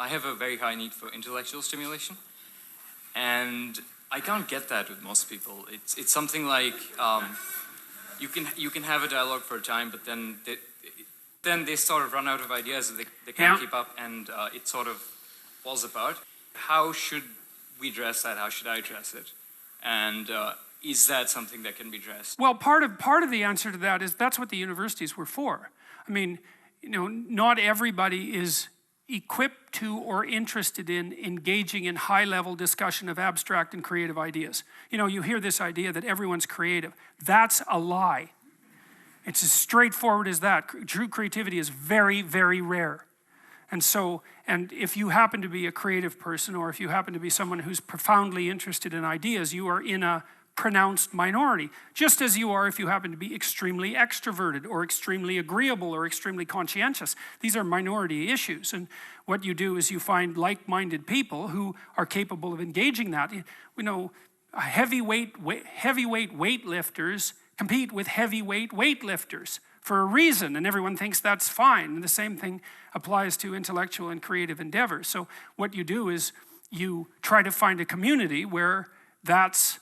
I have a very high need for intellectual stimulation, and I can't get that with most people. It's something like you can have a dialogue for a time, but then they sort of run out of ideas and they can't keep up, and it sort of falls apart. How should we address that? How should I address it? And is that something that can be addressed? Well, part of the answer to that is that's what the universities were for. I mean, you know, not everybody is equipped to or interested in engaging in high-level discussion of abstract and creative ideas. You know, you hear this idea that everyone's creative. That's a lie. It's as straightforward as that. True creativity is very, very rare. And so, and if you happen to be a creative person, or if you happen to be someone who's profoundly interested in ideas, you are in a pronounced minority, just as you are if you happen to be extremely extroverted or extremely agreeable or extremely conscientious. These are minority issues, and what you do is you find like-minded people who are capable of engaging that. You know, heavyweight weightlifters compete with heavyweight weightlifters for a reason, and everyone thinks that's fine. And the same thing applies to intellectual and creative endeavors. So what you do is you try to find a community where that's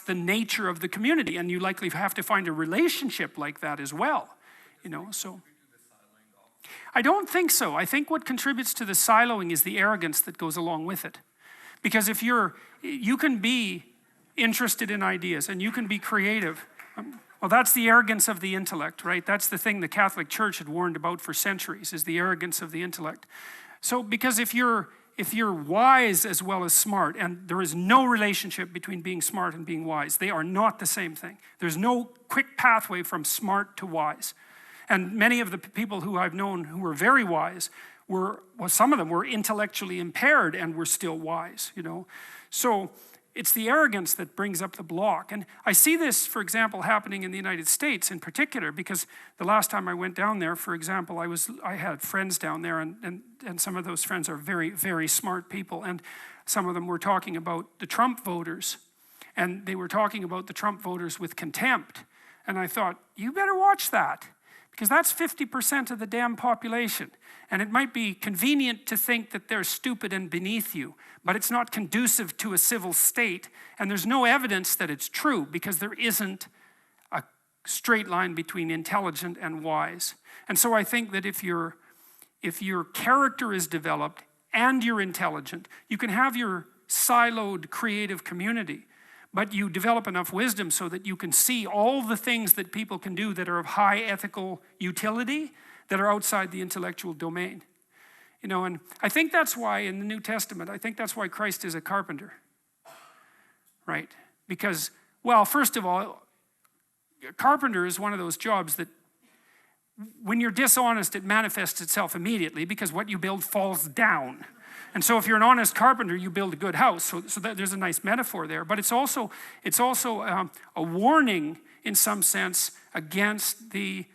the nature of the community, and you likely have to find a relationship like that as well, you know. So I don't think so. I think what contributes to the siloing is the arrogance that goes along with it. Because if you can be interested in ideas and you can be creative, well, that's the arrogance of the intellect, right? That's the thing the Catholic Church had warned about for centuries, is the arrogance of the intellect. So because if you're wise as well as smart, and there is no relationship between being smart and being wise. They are not the same thing. There's no quick pathway from smart to wise. And many of the people who I've known who were very wise well, some of them were intellectually impaired and were still wise, you know. So it's the arrogance that brings up the block. And I see this, for example, happening in the United States in particular, because the last time I went down there, for example, I had friends down there, and some of those friends are very, very smart people. And some of them were talking about the Trump voters. And they were talking about the Trump voters with contempt. And I thought, you better watch that, because that's 50% of the damn population. And it might be convenient to think that they're stupid and beneath you, but it's not conducive to a civil state. And there's no evidence that it's true, because there isn't a straight line between intelligent and wise. And so I think that if your character is developed and you're intelligent, you can have your siloed creative community, but you develop enough wisdom so that you can see all the things that people can do that are of high ethical utility that are outside the intellectual domain. You know, and I think that's why in the New Testament, I think that's why Christ is a carpenter, right? Because, well, first of all, a carpenter is one of those jobs that when you're dishonest, it manifests itself immediately, because what you build falls down. And so if you're an honest carpenter, you build a good house. So there's a nice metaphor there. But it's also a warning, in some sense, against the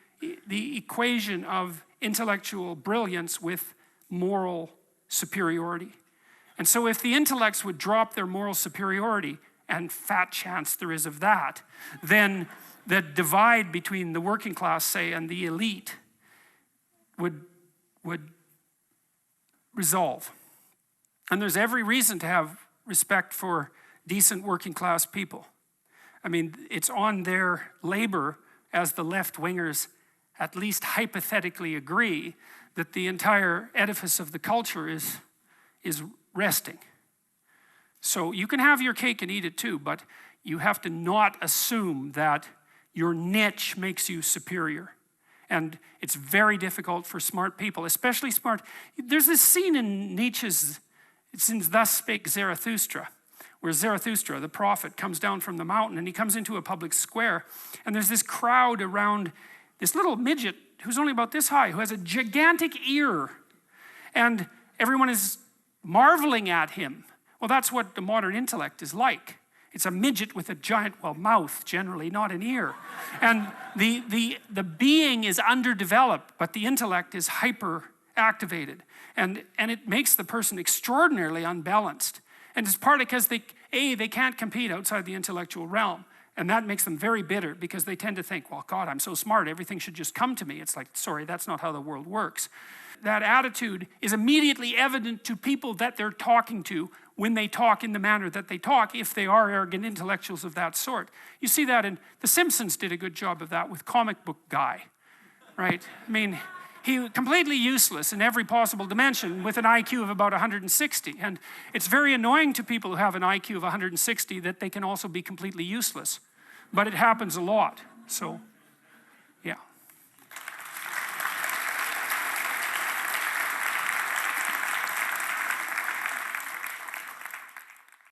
equation of intellectual brilliance with moral superiority. And so if the intellects would drop their moral superiority, and fat chance there is of that, then the divide between the working class, say, and the elite would resolve. And there's every reason to have respect for decent working class people. I mean, it's on their labor, as the left-wingers at least hypothetically agree, that the entire edifice of the culture is resting. So you can have your cake and eat it too, but you have to not assume that your niche makes you superior. And it's very difficult for smart people, especially smart. There's this scene in Nietzsche's, it's in Thus Spake Zarathustra, where Zarathustra, the prophet, comes down from the mountain, and he comes into a public square, and there's this crowd around this little midget who's only about this high, who has a gigantic ear, and everyone is marveling at him. Well, that's what the modern intellect is like. It's a midget with a giant, well, mouth generally, not an ear. And the being is underdeveloped, but the intellect is hyper activated. And it makes the person extraordinarily unbalanced. And it's partly because they can't compete outside the intellectual realm. And that makes them very bitter because they tend to think, well, God, I'm so smart, everything should just come to me. It's like, sorry, that's not how the world works. That attitude is immediately evident to people that they're talking to when they talk in the manner that they talk, if they are arrogant intellectuals of that sort. You see that in, The Simpsons did a good job of that with Comic Book Guy, right? I mean, he completely useless in every possible dimension with an IQ of about 160. And it's very annoying to people who have an IQ of 160 that they can also be completely useless. But it happens a lot, so.